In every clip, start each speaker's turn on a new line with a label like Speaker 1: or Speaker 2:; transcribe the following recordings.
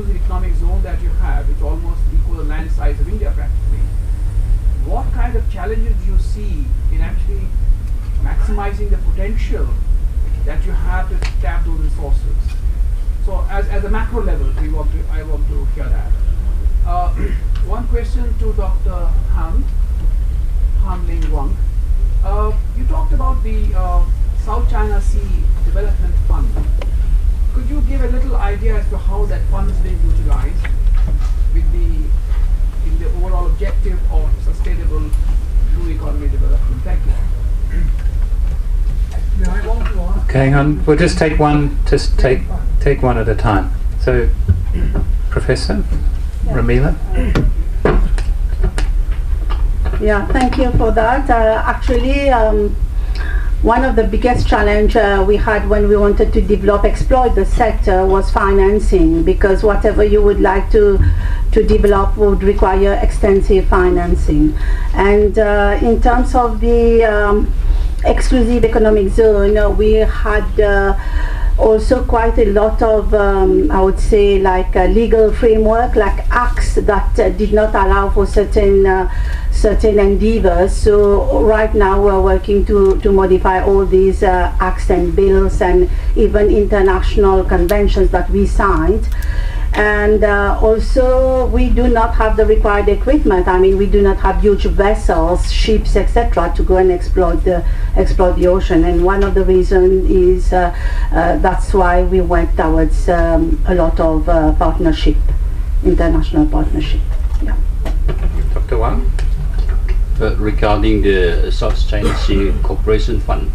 Speaker 1: exclusive economic zone that you have, which almost equals the land size of India practically, what kind of challenges do you see in actually maximizing the potential that you have to tap those resources? So as a macro level, I want to hear that. One question to Dr. Hanling Wang. You talked about the South China Sea Development Fund. Could you give a little idea as to how that fund is being utilized in the overall objective of sustainable blue economy development? Thank you.
Speaker 2: Okay, hang on. We'll just take one. Take one at a time. So, Professor Ramila.
Speaker 3: Yeah, thank you for that. Actually, one of the biggest challenge we had when we wanted to exploit the sector was financing, because whatever you would like to develop would require extensive financing. And in terms of the exclusive economic zone, we had also quite a lot of, I would say, like legal framework, like acts that did not allow for certain endeavors. So right now we're working to modify all these acts and bills and even international conventions that we signed. And also we do not have the required equipment. I mean, we do not have huge vessels, ships, etc. to go and exploit the ocean. And one of the reasons is that's why we went towards a lot of partnership, international partnership. Yeah.
Speaker 2: Dr. Wang?
Speaker 4: Regarding the South China Sea Cooperation Fund,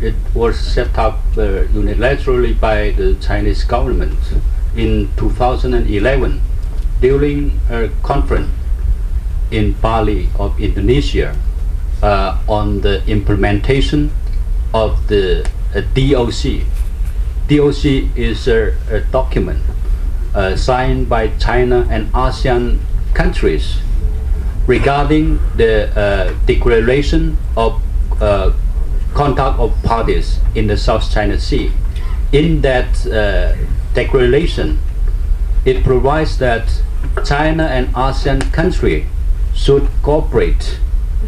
Speaker 4: it was set up unilaterally by the Chinese government in 2011 during a conference in Bali of Indonesia on the implementation of the DOC. DOC is a document signed by China and ASEAN countries regarding the declaration of contact of parties in the South China Sea. In that declaration, it provides that China and ASEAN countries should cooperate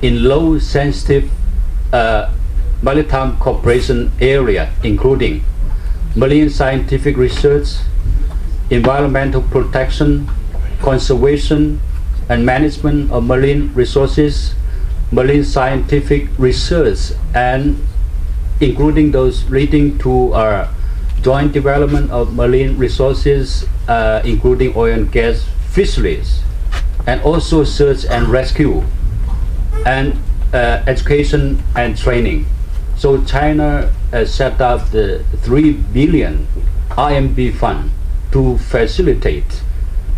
Speaker 4: in low sensitive maritime cooperation area, including marine scientific research, environmental protection, conservation and management of marine resources, marine scientific research, and including those leading to joint development of marine resources, including oil and gas fisheries, and also search and rescue, and education and training. So China set up the 3 billion RMB fund to facilitate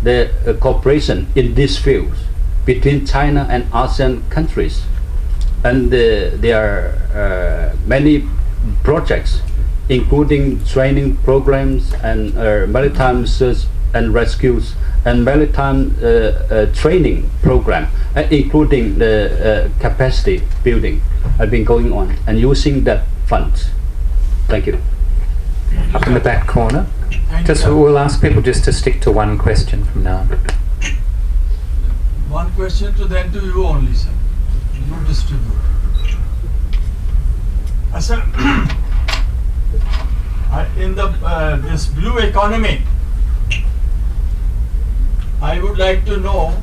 Speaker 4: the cooperation in these fields between China and ASEAN countries. And there are many projects, including training programs and maritime search and rescues and maritime training program, including the capacity building, have been going on and using that fund. Thank you.
Speaker 2: Up in the back corner. We'll ask people just to stick to one question from now on.
Speaker 5: One question to you only, sir. You distribute. Sir, in this blue economy, I would like to know,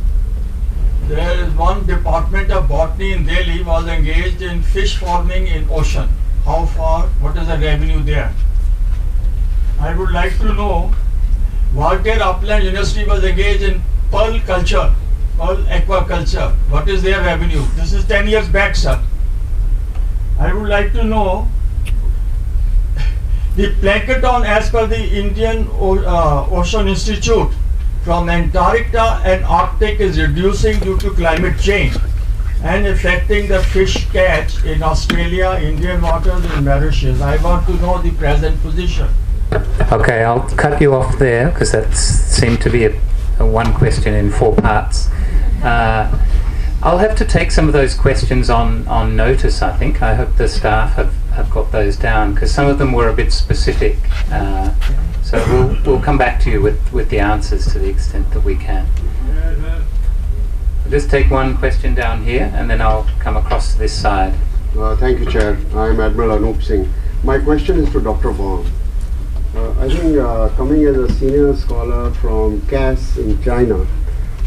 Speaker 5: there is one department of botany in Delhi was engaged in fish farming in ocean. How far, what is the revenue there? I would like to know, Walter Upland University was engaged in pearl culture, pearl aquaculture. What is their revenue? This is 10 years back, sir. I would like to know, the plankton as per the Indian Ocean Institute from Antarctica and Arctic is reducing due to climate change and affecting the fish catch in Australia, Indian waters and Mauritius. I want to know the present position.
Speaker 2: Okay, I'll cut you off there because that seemed to be a one question in 4 parts. I'll have to take some of those questions on notice, I think. I hope the staff have got those down because some of them were a bit specific. So So we'll come back to you with the answers to the extent that we can. I'll just take one question down here, and then I'll come across to this side.
Speaker 6: Thank you, Chair. I'm Admiral Anup Singh. My question is to Dr. Wang. I think coming as a senior scholar from CAS in China,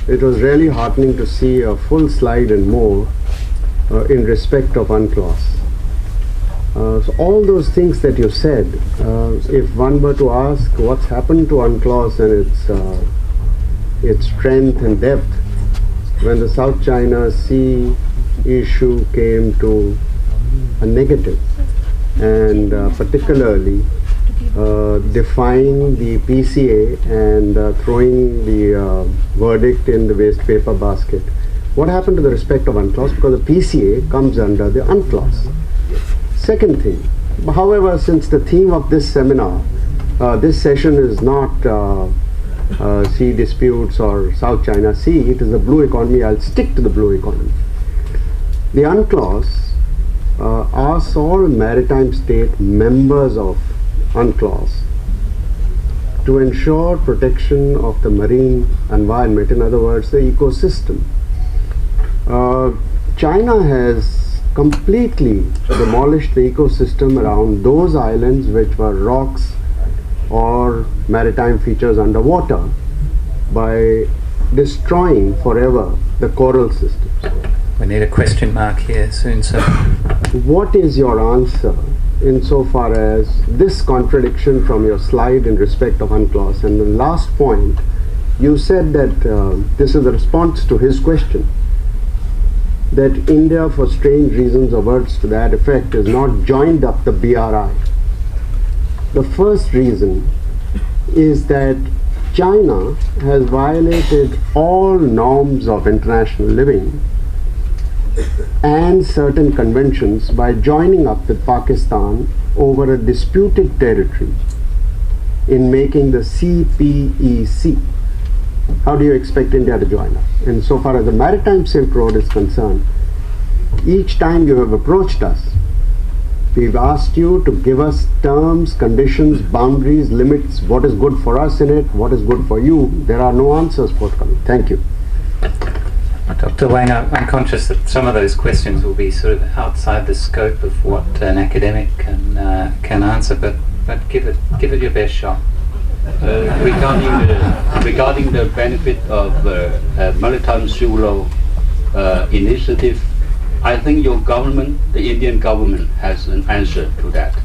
Speaker 6: it was really heartening to see a full slide and more in respect of Unclaws. So all those things that you said, if one were to ask what's happened to Unclaws and its strength and depth, when the South China Sea issue came to a negative, and particularly defying the PCA and throwing the verdict in the waste paper basket. What happened to the respect of Unclaws? Because the PCA comes under the Unclaws. Second thing, however, since the theme of this seminar, this session is not sea disputes or South China Sea, it is the blue economy. I'll stick to the blue economy. The Unclaws asks all maritime state members of Unclaws to ensure protection of the marine environment, in other words, the ecosystem. China has completely demolished the ecosystem around those islands which were rocks or maritime features underwater by destroying forever the coral systems.
Speaker 2: We need a question mark here soon, sir.
Speaker 6: What is your answer insofar as this contradiction from your slide in respect of Unclaws? And the last point, you said that this is a response to his question, that India, for strange reasons or words to that effect, is not joined up the BRI. The first reason is that China has violated all norms of international living and certain conventions by joining up with Pakistan over a disputed territory in making the CPEC. How do you expect India to join up? And so far as the Maritime Silk Road is concerned, each time you have approached us, we've asked you to give us terms, conditions, boundaries, limits, what is good for us in it, what is good for you. There are no answers forthcoming. Thank you.
Speaker 2: Dr. Wang, I'm conscious that some of those questions will be sort of outside the scope of what an academic can answer, but give it your best shot.
Speaker 4: Regarding the benefit of maritime Silk Road initiative, I think your government, the Indian government, has an answer to that.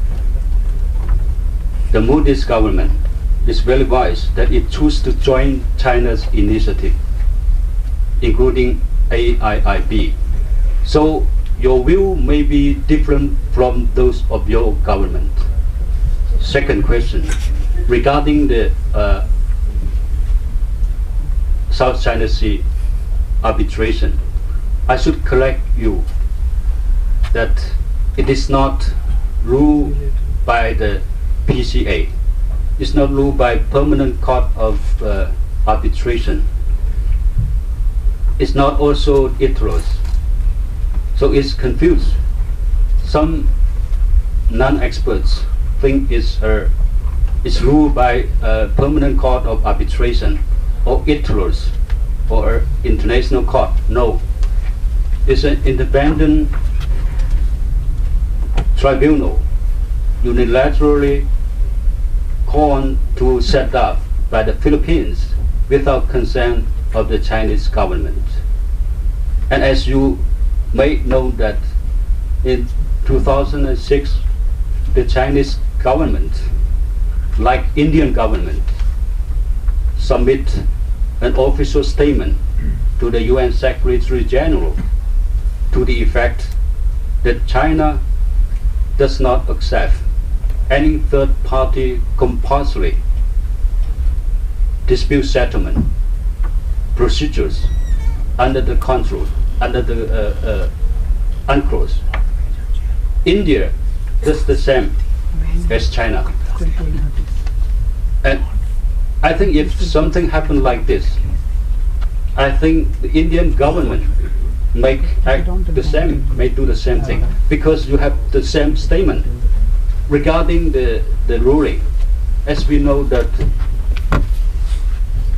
Speaker 4: The Modi's government is very wise that it chose to join China's initiative, including AIIB. So your view may be different from those of your government. Second question, regarding the South China Sea arbitration, I should correct you that it is not ruled by the PCA. It's not ruled by Permanent Court of Arbitration. It's not also ITROS. So it's confused. Some non-experts think it's ruled by Permanent Court of Arbitration or ITROS or International Court. No. It's an independent tribunal unilaterally called to set up by the Philippines without consent of the Chinese government. And as you may know that in 2006, the Chinese government, like Indian government, submit an official statement to the UN Secretary General to the effect that China does not accept any third-party compulsory dispute settlement procedures under the control, under the Unclaws. India does the same as China. And I think if something happened like this, I think the Indian government may act the same, may do the same thing, because you have the same statement regarding the ruling. as we know that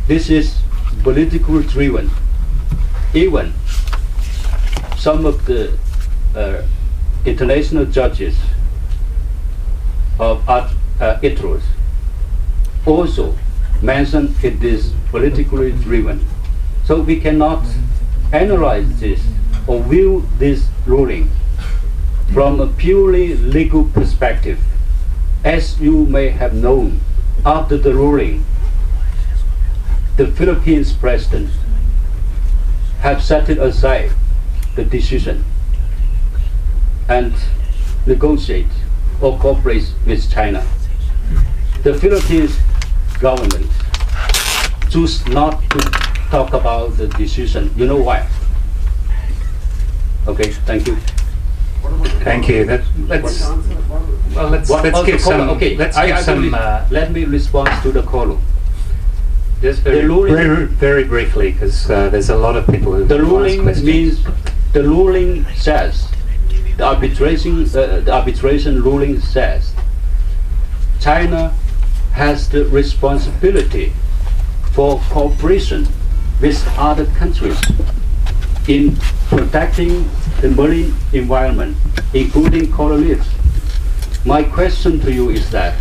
Speaker 4: this is politically driven. Even some of the international judges of ITROS also mentioned it is politically driven. So we cannot analyze this or view this ruling from a purely legal perspective. As you may have known, after the ruling, the Philippines president have set it aside the decision and negotiate or cooperate with China. The Philippines government choose not to talk about the decision. You know why? Okay, thank you.
Speaker 2: Thank you. Let's give some.
Speaker 4: Okay,
Speaker 2: let's give some.
Speaker 4: Let me respond to the caller.
Speaker 2: Just very briefly, because there's a lot of people who.
Speaker 4: The ruling means the ruling says the arbitration ruling says China has the responsibility for cooperation with other countries in protecting the marine environment, including coral reefs. My question to you is that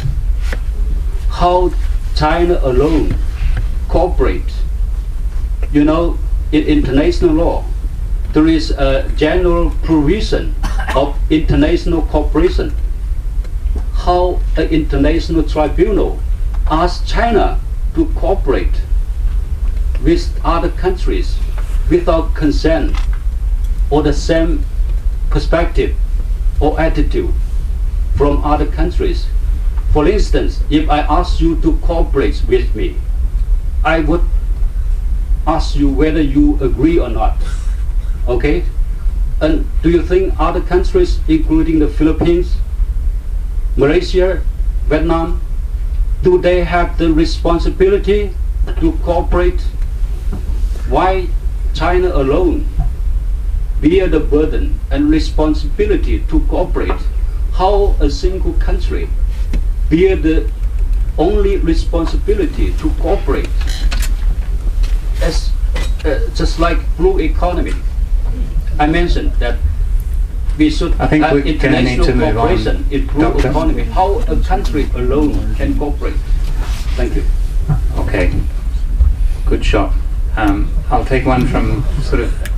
Speaker 4: how China alone cooperate? You know, in international law, there is a general provision of international cooperation. How an international tribunal asks China to cooperate with other countries without consent or the same perspective or attitude from other countries. For instance, if I ask you to cooperate with me, I would ask you whether you agree or not. Okay? And do you think other countries, including the Philippines, Malaysia, Vietnam, do they have the responsibility to cooperate? Why China alone bear the burden and responsibility to cooperate? How a single country bear the only responsibility to cooperate? As just like blue economy, I mentioned that we should
Speaker 2: I think
Speaker 4: have
Speaker 2: we're going to need to move on.
Speaker 4: cooperation in blue
Speaker 2: Doctor?
Speaker 4: economy. How a country alone can cooperate? Thank you.
Speaker 2: Okay. Good shot. I'll take one from sort of